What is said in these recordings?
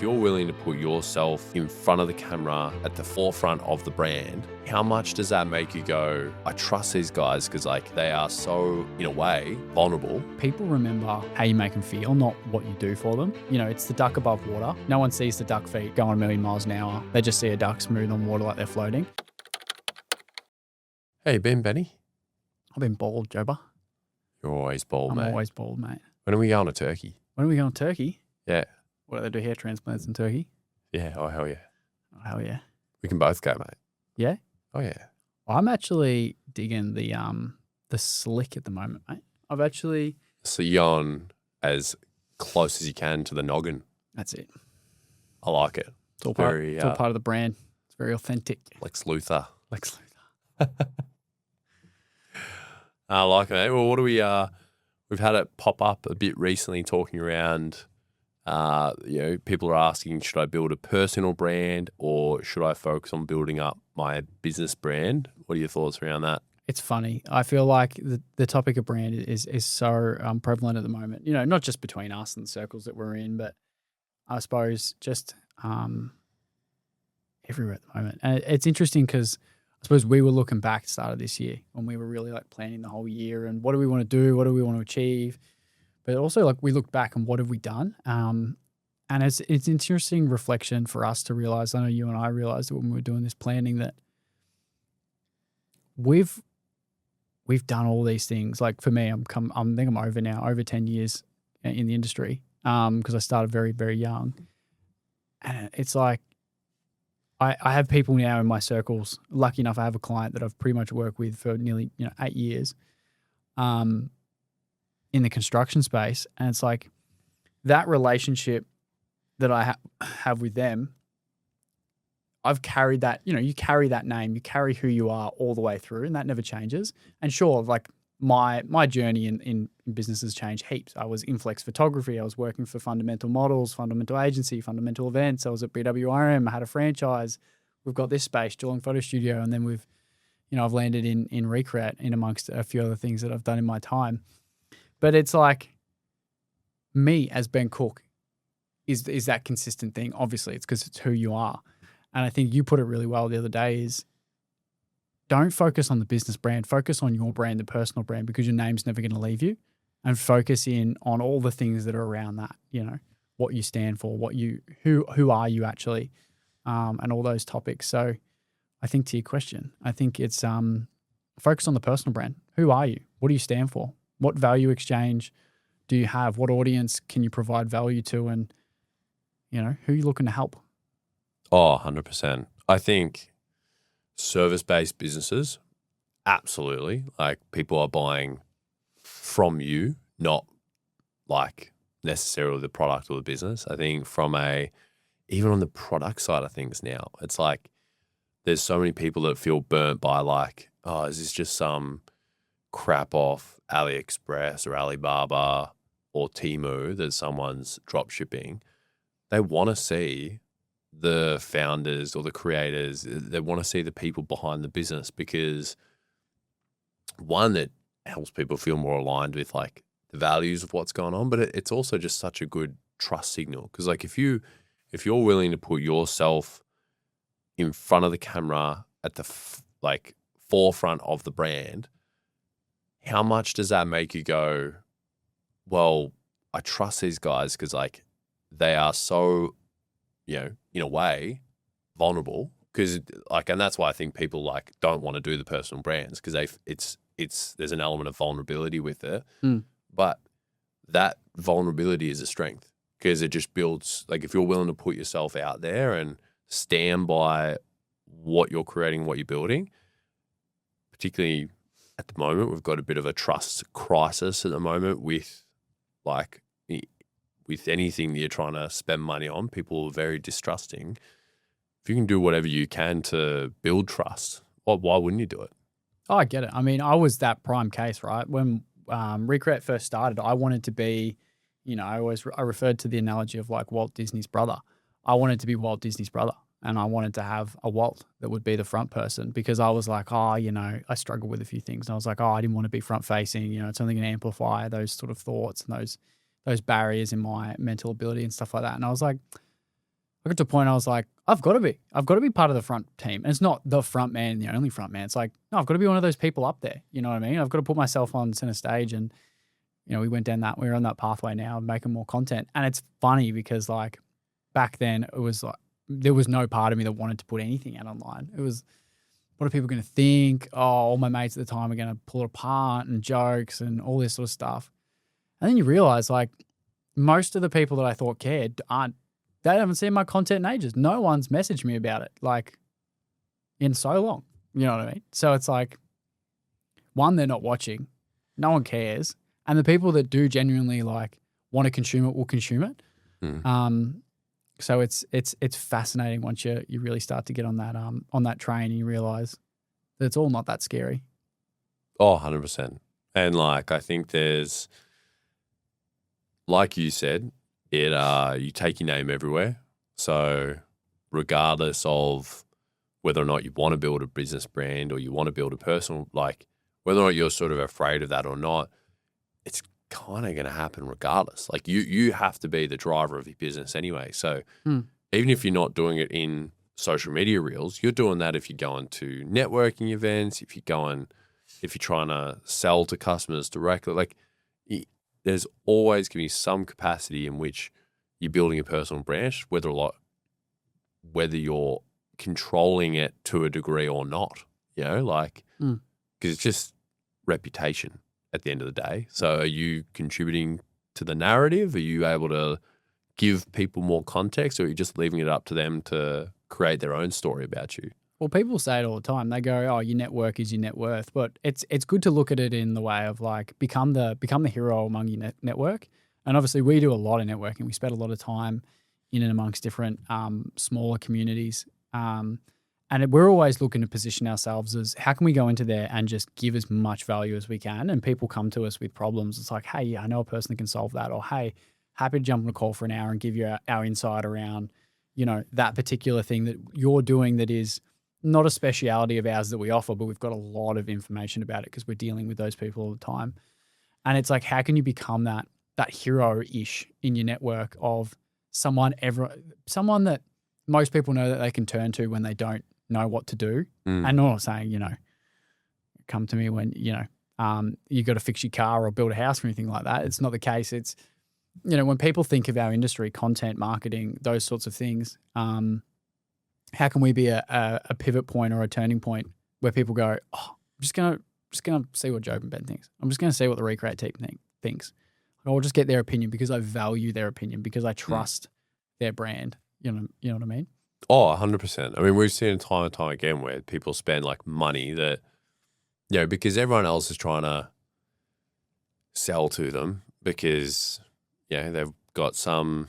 you're willing to put yourself in front of the camera at the forefront of the brand, how much does that make you go, I trust these guys because like they are so, in a way, vulnerable. People remember how you make them feel, not what you do for them. You know, it's the duck above water. No one sees the duck feet going a million miles an hour. They just see a duck smooth on water like they're floating. Hey, been Benny? I've been bald, Jobber. You're always bald, mate. I'm always bald, mate. When are we going to Turkey? When are we going to Turkey? Yeah. What do they do hair transplants in Turkey? Yeah. Oh, hell yeah. Oh, hell yeah. We can both go, mate. Yeah? Oh, yeah. I'm actually digging the slick at the moment, mate. I've actually... So you're on as close as you can to the noggin. That's it. I like it. It's all part of the brand. It's very authentic. Lex Luthor. Lex Luthor. I like it. Well, what do we... We've had it pop up a bit recently talking around, people are asking, should I build a personal brand or should I focus on building up my business brand? What are your thoughts around that? It's funny. I feel like the topic of brand is so prevalent at the moment, you know, not just between us and the circles that we're in, but I suppose just everywhere at the moment. And it's interesting because I suppose we were looking back at the start of this year when we were really like planning the whole year and what do we want to do? What do we want to achieve? But also like we looked back and what have we done? And it's an interesting reflection for us to realize, I know you and I realized when we were doing this planning that we've done all these things. Like for me, I think I'm over now, over 10 years in the industry because I started very, very young. And it's like, I have people now in my circles. Lucky enough, I have a client that I've pretty much worked with for nearly 8 years in the construction space. And it's like that relationship that I have with them, I've carried that, you carry that name, you carry who you are all the way through and that never changes. And sure, like my journey in business has changed heaps. I was in Flex Photography. I was working for Fundamental Models, Fundamental Agency, Fundamental Events. I was at BWRM. I had a franchise. We've got this space, Geelong Photo Studio. And then I've landed in WeCreate in amongst a few other things that I've done in my time. But it's like me as Ben Cook is that consistent thing. Obviously, it's because it's who you are. And I think you put it really well the other day is don't focus on the business brand. Focus on your brand, the personal brand, because your name's never going to leave you. And focus in on all the things that are around that, what you stand for, who are you actually, and all those topics. So I think to your question, I think it's focus on the personal brand. Who are you? What do you stand for? What value exchange do you have? What audience can you provide value to? And, who are you looking to help? Oh, 100%. I think service-based businesses, absolutely. Like people are buying from you, not like necessarily the product or the business. I think even on the product side of things now, it's like there's so many people that feel burnt by like, oh, is this just some crap off AliExpress or Alibaba or Temu that someone's drop shipping? They want to see the founders or the creators. They want to see the people behind the business because one, it helps people feel more aligned with like the values of what's going on, but it's also just such a good trust signal. Because like if you're willing to put yourself in front of the camera at the forefront of the brand, how much does that make you go, well, I trust these guys because like they are so, in a way, vulnerable. Because and that's why I think people like don't want to do the personal brands because there's an element of vulnerability with it. But that vulnerability is a strength because it just builds, like if you're willing to put yourself out there and stand by what you're creating, what you're building, particularly at the moment, we've got a bit of a trust crisis at the moment with anything that you're trying to spend money on. People are very distrusting. If you can do whatever you can to build trust, why wouldn't you do it? Oh, I get it. I mean, I was that prime case, right? When WeCreate first started, I wanted to be, I referred to the analogy of like Walt Disney's brother. I wanted to be Walt Disney's brother. And I wanted to have a Walt that would be the front person because I was like, I struggle with a few things. And I was like, I didn't want to be front facing. It's only going to amplify those sort of thoughts and those barriers in my mental ability and stuff like that. And I was like, I got to a point I was like, I've got to be part of the front team. And it's not the front man, the only front man. It's like, no, I've got to be one of those people up there. You know what I mean? I've got to put myself on center stage. And, we we're on that pathway now of making more content. And it's funny because like back then it was like, there was no part of me that wanted to put anything out online. It was, what are people going to think? Oh, all my mates at the time are going to pull it apart and jokes and all this sort of stuff. And then you realize like most of the people that I thought cared they haven't seen my content in ages. No one's messaged me about it like in so long. You know what I mean? So it's like, one, they're not watching. No one cares. And the people that do genuinely like want to consume it will consume it. So it's fascinating once you really start to get on that train and you realize that it's all not that scary. Oh, 100%. And like, I think there's, like you said, you take your name everywhere. So regardless of whether or not you want to build a business brand or you want to build a personal, like whether or not you're sort of afraid of that or not, it's kind of going to happen regardless. Like you have to be the driver of your business anyway. So even if you're not doing it in social media reels, you're doing that if you're going to networking events, if you're trying to sell to customers directly, like there's always going to be some capacity in which you're building a personal brand, whether you're controlling it to a degree or not, because it's just reputation at the end of the day. So are you contributing to the narrative? Are you able to give people more context, or are you just leaving it up to them to create their own story about you? Well, people say it all the time. They go, "Oh, your network is your net worth," but it's good to look at it in the way of like become the hero among your network. And obviously, we do a lot of networking. We spend a lot of time in and amongst different smaller communities, and we're always looking to position ourselves as how can we go into there and just give as much value as we can. And people come to us with problems. It's like, hey, I know a person that can solve that, or hey, happy to jump on a call for an hour and give you our insight around that particular thing that you're doing that is not a speciality of ours that we offer, but we've got a lot of information about it because we're dealing with those people all the time. And it's like, how can you become that hero-ish in your network of someone that most people know that they can turn to when they don't know what to do? And I'm not saying, come to me when, you got to fix your car or build a house or anything like that. It's not the case. It's, when people think of our industry, content, marketing, those sorts of things, how can we be a pivot point or a turning point where people go, oh, I'm just gonna see what Job and Ben thinks. I'm just gonna see what the WeCreate team thinks. I'll just get their opinion because I value their opinion, because I trust their brand. You know what I mean? Oh, 100%. I mean, we've seen it time and time again where people spend like money that, because everyone else is trying to sell to them because, they've got some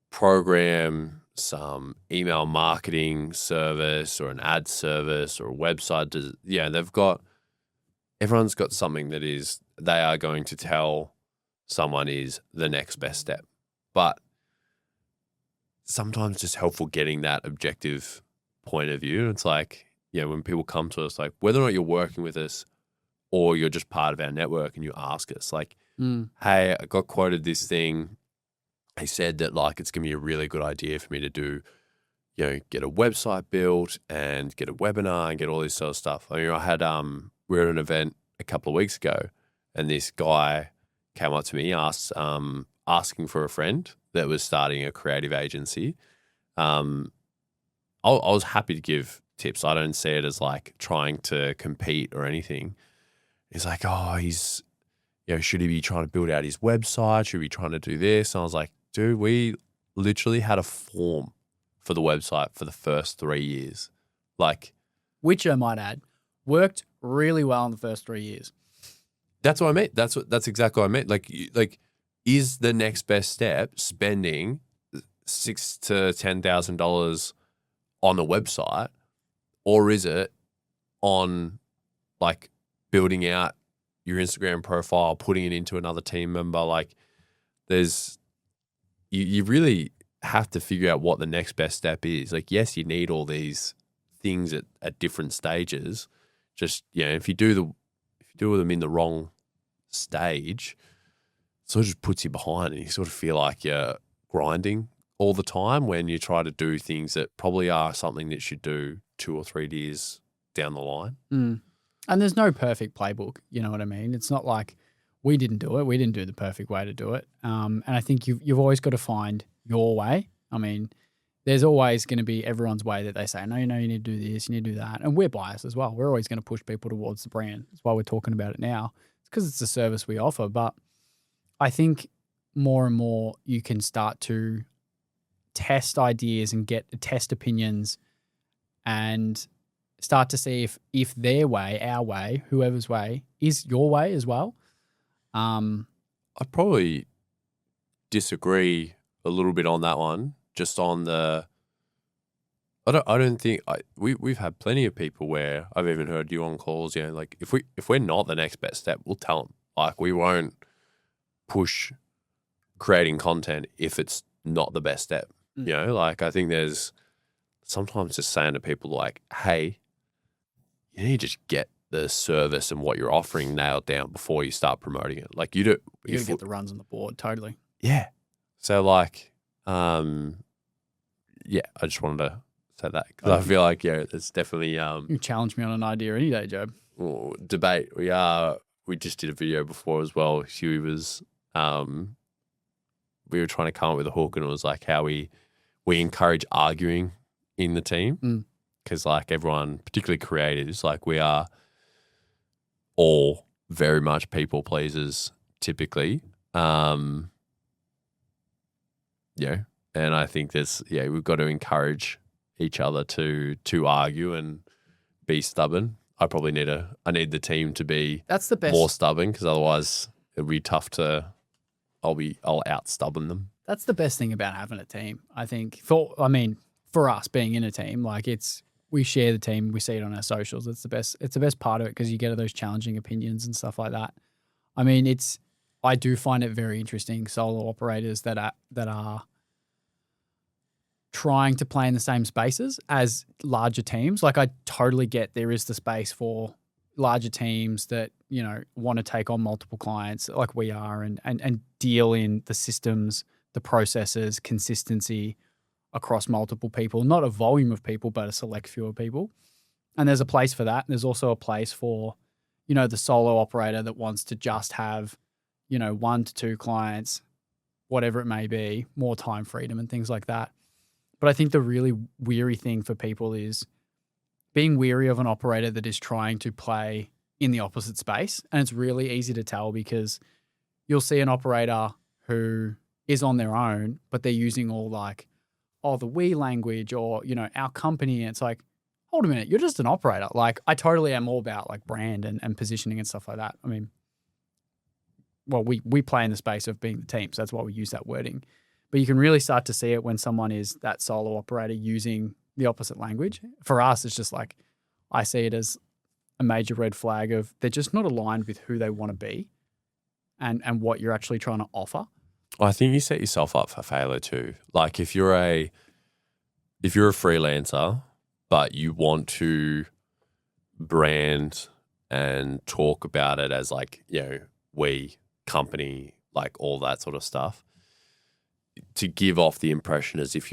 program, some email marketing service or an ad service or a website. Everyone's got something that is, they are going to tell someone is the next best step. But sometimes just helpful getting that objective point of view. It's like, when people come to us, like whether or not you're working with us or you're just part of our network and you ask us like, hey, I got quoted this thing. He said that like it's going to be a really good idea for me to do, get a website built and get a webinar and get all this sort of stuff. I mean, I had we were at an event a couple of weeks ago, and this guy came up to me, asking for a friend that was starting a creative agency. I was happy to give tips. I don't see it as like trying to compete or anything. He's like, oh, he's, should he be trying to build out his website? Should he be trying to do this? And I was like, dude, we literally had a form for the website for the first 3 years. Like, which I might add, worked really well in the first 3 years. That's what I meant. That's exactly what I meant. Like, is the next best step spending $6,000 to $10,000 on a website, or is it on like building out your Instagram profile, putting it into another team member? Like, you really have to figure out what the next best step is. Like, yes, you need all these things at different stages. Just, if you do them in the wrong stage, it sort of just puts you behind and you sort of feel like you're grinding all the time when you try to do things that probably are something that you should do 2 or 3 years down the line. And there's no perfect playbook. You know what I mean? It's not like we didn't do it. We didn't do the perfect way to do it. And I think you've always got to find your way. I mean, there's always going to be everyone's way that they say, no, you need to do this, you need to do that. And we're biased as well. We're always going to push people towards the brand. That's why we're talking about it now. It's because it's a service we offer. But I think more and more you can start to test ideas and test opinions and start to see if their way, our way, whoever's way is your way as well. I'd probably disagree a little bit on that one. Just on the, I don't think we've had plenty of people where I've even heard you on calls. You know, like if we're not the next best step, we'll tell them. Like we won't push creating content if it's not the best step. You know, like I think there's sometimes just saying to people like, hey, you need to just get the service and what you're offering nailed down before you start promoting it. Like you got to get the runs on the board. Totally. Yeah. So like, yeah, I just wanted to say that because I feel like, yeah, it's definitely you challenge me on an idea any day, Job. Debate. We just did a video before as well. Huey was we were trying to come up with a hook, and it was like how we encourage arguing in the team because like everyone, particularly creatives, like we are all very much people pleasers typically. Yeah. And I think we've got to encourage each other to argue and be stubborn. I need the team to be that's the best. More stubborn because otherwise it'll be tough I'll out stubborn them. That's the best thing about having a team. I think for us being in a team, like we share the team, we see it on our socials. It's the best part of it because you get those challenging opinions and stuff like that. I mean, I do find it very interesting solo operators that are trying to play in the same spaces as larger teams. Like I totally get there is the space for larger teams that, you know, want to take on multiple clients like we are and deal in the systems, the processes, consistency across multiple people, not a volume of people, but a select few of people. And there's a place for that. There's also a place for, you know, the solo operator that wants to just have, you know, 1 to 2 clients, whatever it may be, more time freedom and things like that. But I think the really weary thing for people is being weary of an operator that is trying to play in the opposite space. And it's really easy to tell because you'll see an operator who is on their own, but they're using all like, the we language or, you know, our company. And it's like, hold a minute, you're just an operator. Like I totally am all about like brand and positioning and stuff like that. I mean, well, we play in the space of being the team. So that's why we use that wording. But you can really start to see it when someone is that solo operator using the opposite language. For us, it's just like, I see it as a major red flag of they're just not aligned with who they want to be and what you're actually trying to offer. Well, I think you set yourself up for failure too. Like if you're a freelancer, but you want to brand and talk about it as like, you know, we, company, like all that sort of stuff, to give off the impression as if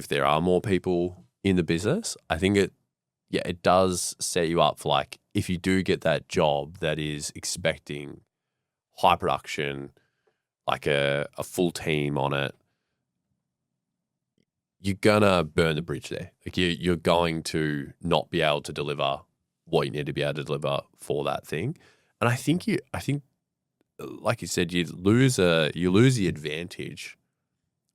there are more people in the business, I think it does set you up for like, if you do get that job that is expecting high production, like a full team on it, you're gonna burn the bridge there. Like you're going to not be able to deliver what you need to be able to deliver for that thing. And I think like you said, you lose the advantage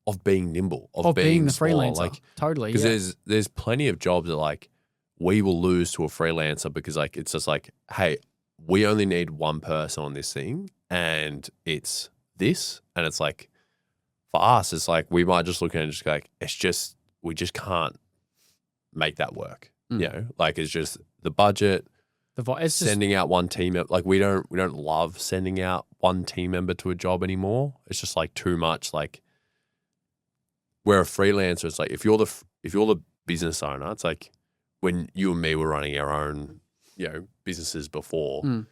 of being nimble, of being the smaller. Freelancer. Like totally, because there's plenty of jobs that like we will lose to a freelancer because like it's just like, hey, we only need one person on this thing, and it's this, and it's like for us, it's like we might just look at it and just go like, we just can't make that work. You know, like it's just the budget. It's sending out one team, like we don't love sending out one team member to a job anymore. It's just like too much. Like where a freelancer, it's like if you're the business owner, it's like when you and me were running our own, you know, businesses before,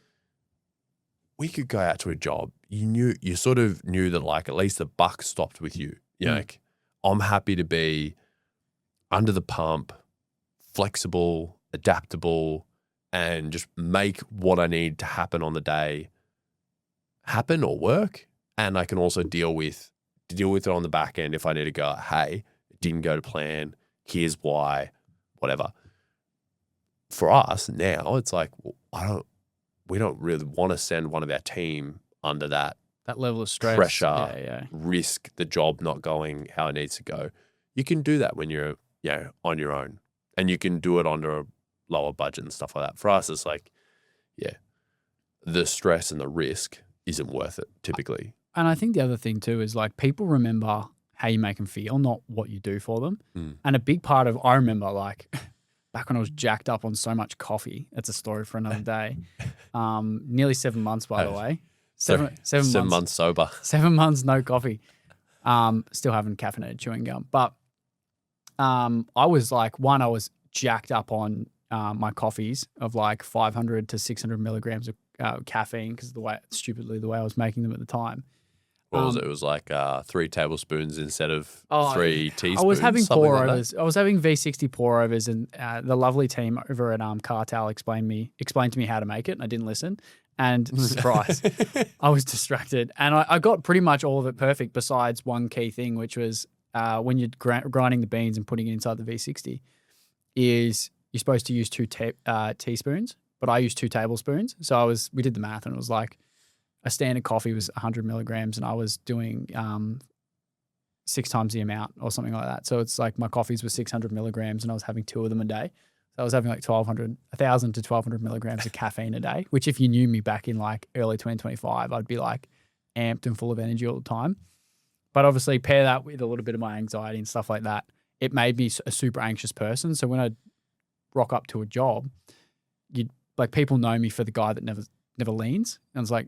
we could go out to a job. You sort of knew that like at least the buck stopped with you. You know, like I'm happy to be under the pump, flexible, adaptable, and just make what I need to happen on the day happen or work. And I can also deal with it on the back end if I need to go, hey, it didn't go to plan. Here's why, whatever. For us now, it's like, we don't really want to send one of our team under that level of stress, pressure, risk the job not going how it needs to go. You can do that when you're on your own, and you can do it under a lower budget and stuff like that. For us, it's like, the stress and the risk isn't worth it typically. And I think the other thing too is like people remember how you make them feel, not what you do for them. And a big part of, I remember like back when I was jacked up on so much coffee, it's a story for another day. Nearly 7 months, by the way. Seven months sober. 7 months, no coffee. Still having caffeinated chewing gum. But I was like, I was jacked up on my coffees of like 500 to 600 milligrams of caffeine because the way I was making them at the time. What was it? It was like 3 tablespoons instead of 3 teaspoons. I was having pour-overs. Like I was having V60 pour-overs, and the lovely team over at Cartel explained to me how to make it, and I didn't listen. And surprise, I was distracted. And I got pretty much all of it perfect besides one key thing, which was when you're grinding the beans and putting it inside the V60, is you're supposed to use 2 teaspoons, but I used 2 tablespoons. So we did the math, and it was like a standard coffee was 100 milligrams, and I was doing 6 times the amount or something like that. So it's like my coffees were 600 milligrams, and I was having 2 of them a day. So I was having like 1,000 to 1,200 milligrams of caffeine a day, which if you knew me back in like early 2025, I'd be like amped and full of energy all the time. But obviously pair that with a little bit of my anxiety and stuff like that, it made me a super anxious person. So when I rock up to a job, people know me for the guy that never leans. And it's like,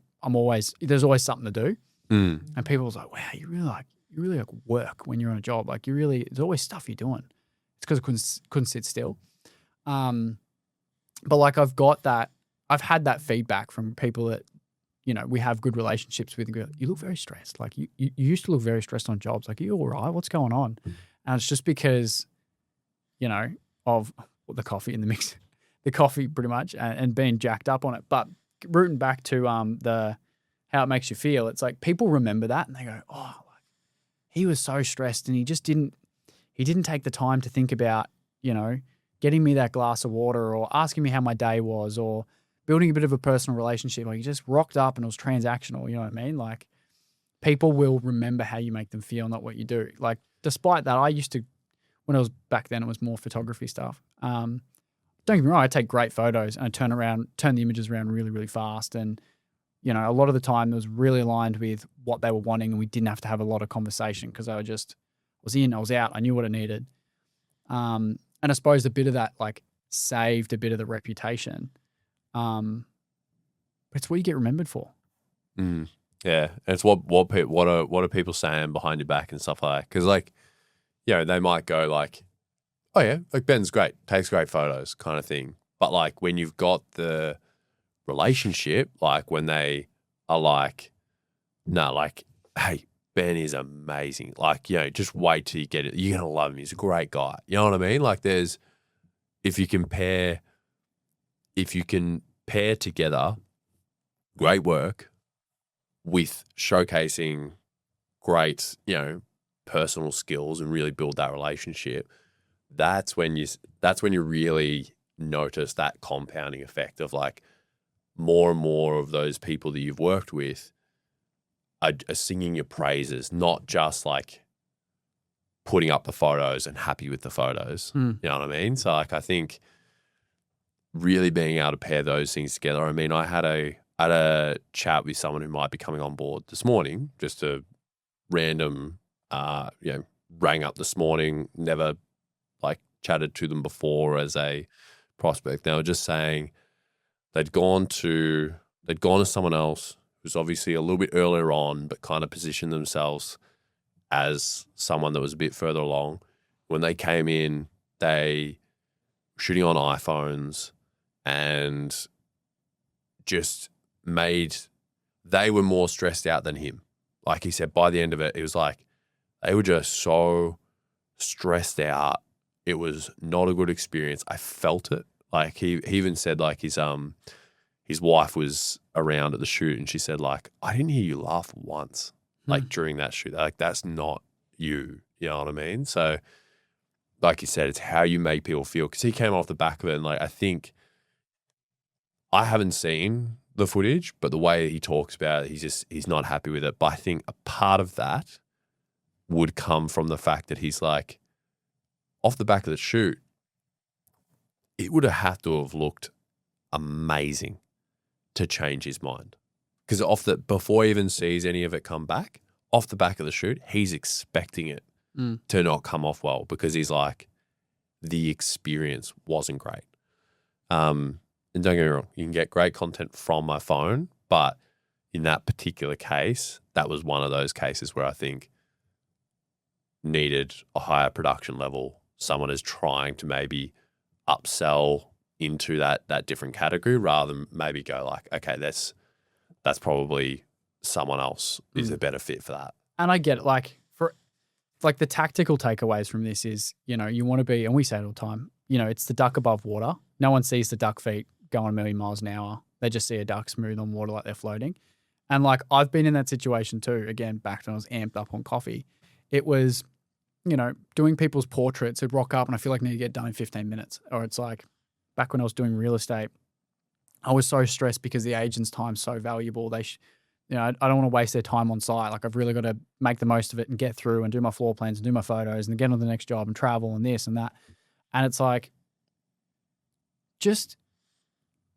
there's always something to do. And people was like, wow, you really like work when you're on a job. Like there's always stuff you're doing. It's because I couldn't sit still. But like I've had that feedback from people that, we have good relationships with. You look very stressed. Like you used to look very stressed on jobs. Like, are you all right? What's going on? And it's just because, of the coffee in the mix, the coffee pretty much, and being jacked up on it. But rooting back to how it makes you feel, it's like people remember that and they go, oh, like he was so stressed and he didn't take the time to think about, getting me that glass of water or asking me how my day was or building a bit of a personal relationship. Like he just rocked up and it was transactional, you know what I mean? Like people will remember how you make them feel, not what you do. Like despite that, I used to, when I was back then, it was more photography stuff. Don't get me wrong, I take great photos and I turn the images around really, really fast. And, a lot of the time it was really aligned with what they were wanting and we didn't have to have a lot of conversation because I was in, I was out, I knew what I needed. And I suppose a bit of that like saved a bit of the reputation. But it's what you get remembered for. Yeah. It's what are people saying behind your back and stuff like that. Because like, they might go like, oh yeah, like Ben's great, takes great photos kind of thing. But like when you've got the relationship, like when they are like, no, like, hey, Ben is amazing. Like, just wait till you get it. You're going to love him. He's a great guy. You know what I mean? Like if you can pair together great work with showcasing great, personal skills and really build that relationship, that's when you really notice that compounding effect of like more and more of those people that you've worked with are singing your praises, not just like putting up the photos and happy with the photos. You know what I mean? So like I think really being able to pair those things together. I mean, I had a chat with someone who might be coming on board this morning, just a random, rang up this morning, never like chatted to them before as a prospect. They were just saying they'd gone to someone else who's obviously a little bit earlier on, but kind of positioned themselves as someone that was a bit further along. When they came in, they were shooting on iPhones and just they were more stressed out than him. Like he said, by the end of it, it was like they were just so stressed out. It was not a good experience. I felt it. Like he even said like his wife was around at the shoot and she said like, I didn't hear you laugh once like during that shoot. Like that's not you. You know what I mean? So like you said, it's how you make people feel, because he came off the back of it and like I think I haven't seen the footage, but the way he talks about it, he's not happy with it. But I think a part of that would come from the fact that he's like, off the back of the shoot, it would have had to have looked amazing to change his mind. Because before he even sees any of it come back, off the back of the shoot, he's expecting it to not come off well, because he's like, the experience wasn't great. And don't get me wrong, you can get great content from my phone, but in that particular case, that was one of those cases where I think needed a higher production level. Someone is trying to maybe upsell into that different category rather than maybe go like, okay, that's probably someone else is a better fit for that. And I get it. Like the tactical takeaways from this is, you know, you want to be, and we say it all the time, you know, it's the duck above water. No one sees the duck feet going a million miles an hour. They just see a duck smooth on water like they're floating. And like I've been in that situation too, again, back when I was amped up on coffee. It was, you know, doing people's portraits. It'd rock up and I feel like I need to get done in 15 minutes. Or it's like back when I was doing real estate, I was so stressed because the agent's time's so valuable. You know, I don't want to waste their time on site. Like I've really got to make the most of it and get through and do my floor plans and do my photos and get on to the next job and travel and this and that. And it's like, just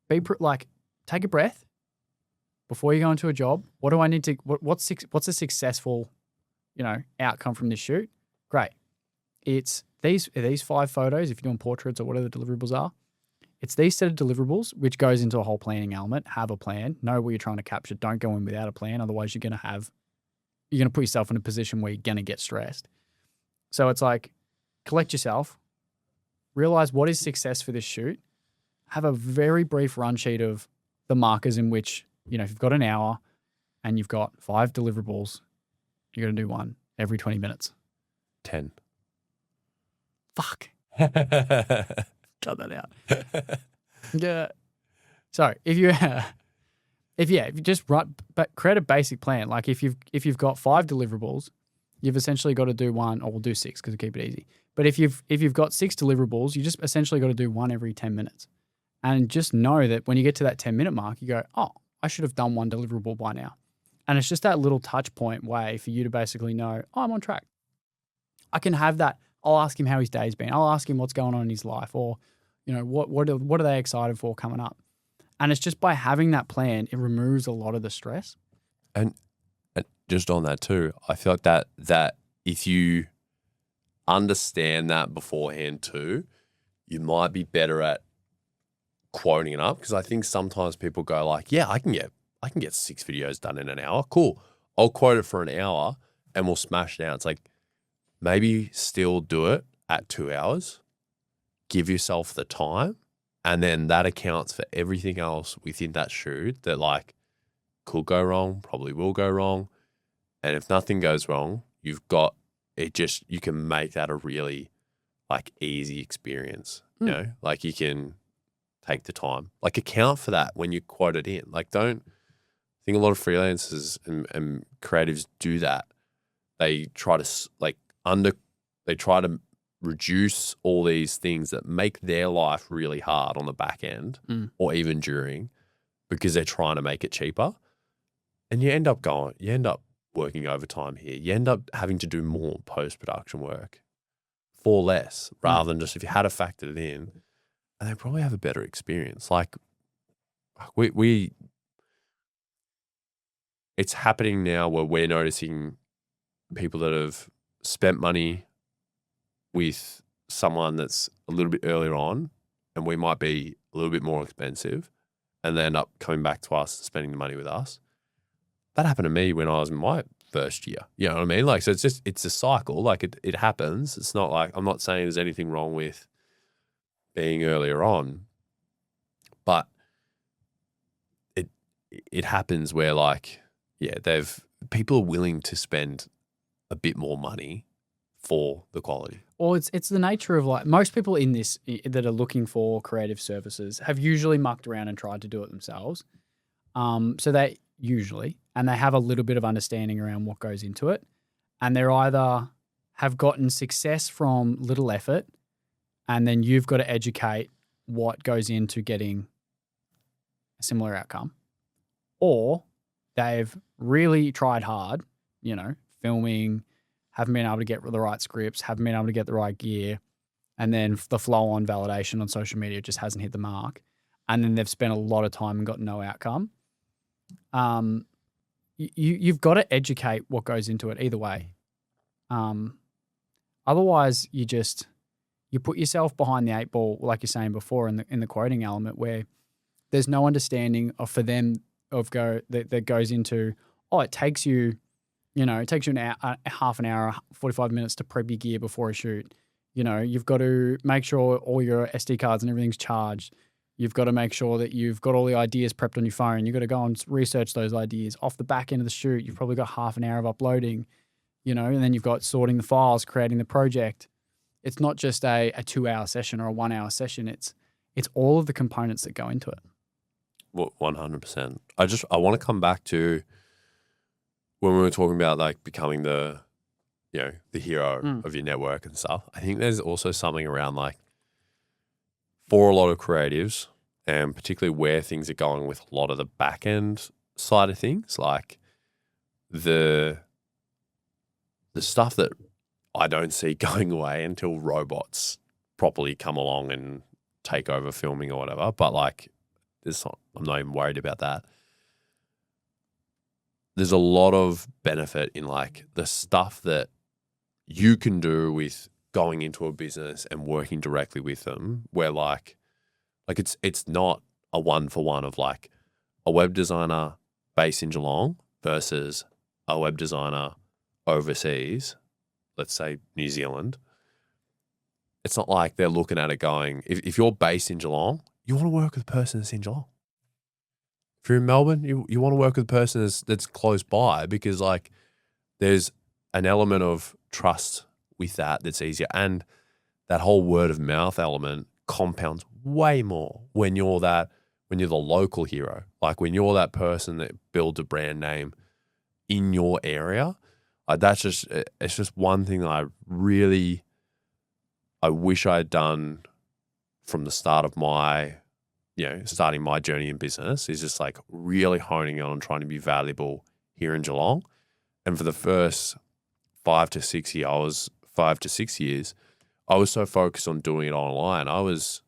take a breath before you go into a job. What do I need to, what's a successful, you know, outcome from this shoot? Great. It's these 5 photos, if you're doing portraits or whatever the deliverables are. It's these set of deliverables, which goes into a whole planning element. Have a plan. Know what you're trying to capture. Don't go in without a plan. Otherwise, you're going to put yourself in a position where you're going to get stressed. So it's like, collect yourself. Realize what is success for this shoot. Have a very brief run sheet of the markers in which, you know, if you've got an hour and you've got 5 deliverables, you're going to do one every 20 minutes. 10. Fuck. Cut that out. Yeah. So if you just create a basic plan. Like if you've got 5 deliverables, you've essentially got to do one, or we'll do 6 because we keep it easy. But if you've got 6 deliverables, you just essentially got to do one every 10 minutes. And just know that when you get to that 10-minute mark, you go, oh, I should have done one deliverable by now. And it's just that little touch point way for you to basically know, oh, I'm on track. I can have that. I'll ask him how his day's been. I'll ask him what's going on in his life, or, you know, what are they excited for coming up? And it's just by having that plan, it removes a lot of the stress. And just on that too, I feel like that if you understand that beforehand too, you might be better at quoting it up. Because I think sometimes people go like, yeah, I can get 6 videos done in an hour. Cool. I'll quote it for an hour and we'll smash it out. It's like, maybe still do it at 2 hours. Give yourself the time, and then that accounts for everything else within that shoot that like could go wrong, probably will go wrong. And if nothing goes wrong, you've got it. You can make that a really like easy experience. You know, like you can take the time, like account for that when you quote it in. Like I think a lot of freelancers and creatives do that. They try to reduce all these things that make their life really hard on the back end or even during, because they're trying to make it cheaper. And you end up working overtime here. You end up having to do more post-production work for less rather than just if you had factored it in, and they probably have a better experience. Like it's happening now where we're noticing people that have spent money with someone that's a little bit earlier on, and we might be a little bit more expensive, and they end up coming back to us, spending the money with us. That happened to me when I was in my first year. You know what I mean? Like, so it's a cycle. Like it happens. It's not like, I'm not saying there's anything wrong with being earlier on, but it happens where like, yeah, people are willing to spend a bit more money for the quality. Well, it's the nature of like most people in this that are looking for creative services have usually mucked around and tried to do it themselves. So they usually, and they have a little bit of understanding around what goes into it. And they're either have gotten success from little effort, and then you've got to educate what goes into getting a similar outcome, or they've really tried hard, filming, haven't been able to get the right scripts, haven't been able to get the right gear, and then the flow-on validation on social media just hasn't hit the mark, and then they've spent a lot of time and got no outcome. You've got to educate what goes into it either way. Otherwise, you put yourself behind the eight ball, like you're saying before, in the quoting element, where there's no understanding that goes into, it takes you an hour, half an hour, 45 minutes to prep your gear before a shoot. You've got to make sure all your SD cards and everything's charged. You've got to make sure that you've got all the ideas prepped on your phone. You've got to go and research those ideas. Off the back end of the shoot, you've probably got half an hour of uploading, and then you've got sorting the files, creating the project. It's not just a 2-hour session or a 1-hour session. It's all of the components that go into it. 100%. I want to come back to when we were talking about like becoming the hero of your network and stuff. I think there's also something around like, for a lot of creatives, and particularly where things are going with a lot of the back end side of things, like the stuff that I don't see going away until robots properly come along and take over filming or whatever. But like, I'm not even worried about that. There's a lot of benefit in like the stuff that you can do with going into a business and working directly with them, where like it's not a 1-for-1 of like a web designer based in Geelong versus a web designer overseas, let's say New Zealand. It's not like they're looking at it going, if you're based in Geelong, you want to work with a person that's in Geelong. If you're in Melbourne, you want to work with a person that's close by, because like there's an element of trust with that's easier. And that whole word of mouth element compounds way more when you're the local hero. Like when you're that person that builds a brand name in your area. It's just one thing that I wish I had done from the start of my, starting my journey in business, is just like really honing on and trying to be valuable here in Geelong. And for the first 5 to 6 years, I was so focused on doing it online. I was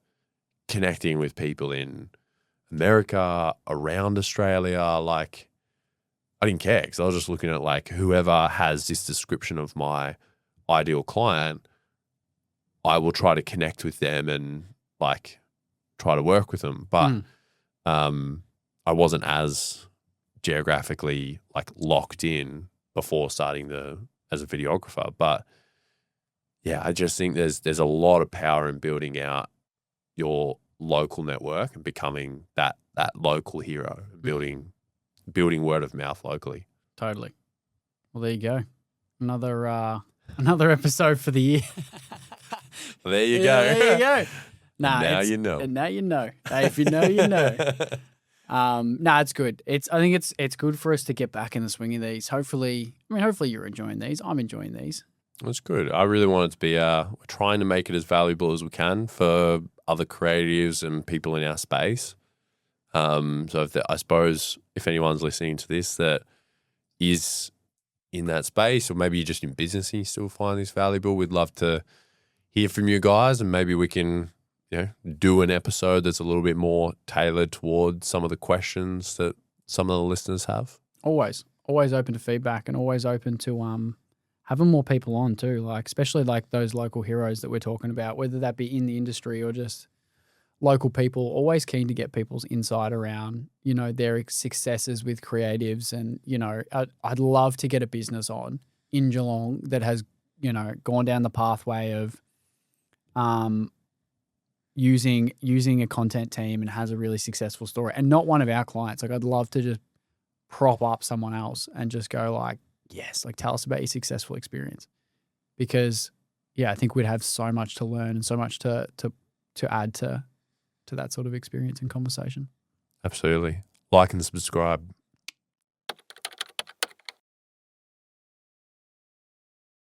connecting with people in America, around Australia. Like, I didn't care, because I was just looking at like whoever has this description of my ideal client, I will try to connect with them and like try to work with them. But I wasn't as geographically like locked in before starting as a videographer. But yeah, I just think there's a lot of power in building out your local network and becoming that local hero, building word of mouth locally. Totally. Well, there you go. Another episode for the year. There you go. There you go. Now you know. And now you know. Hey, if you know, you know. It's good. I think it's good for us to get back in the swing of these. Hopefully you're enjoying these. I'm enjoying these. That's good. I really want it to be, we're trying to make it as valuable as we can for other creatives and people in our space. So I suppose if anyone's listening to this that is in that space, or maybe you're just in business and you still find this valuable, we'd love to hear from you guys, and maybe we can, do an episode that's a little bit more tailored towards some of the questions that some of the listeners have. Always open to feedback, and always open to having more people on too, like especially like those local heroes that we're talking about, whether that be in the industry or just local people. Always keen to get people's insight around, their successes with creatives. And, I'd love to get a business on in Geelong that has, gone down the pathway of using a content team and has a really successful story, and not one of our clients. Like, I'd love to just prop up someone else and just go like, yes, like tell us about your successful experience. because I think we'd have so much to learn and so much to add to that sort of experience and conversation. Absolutely. Like and subscribe.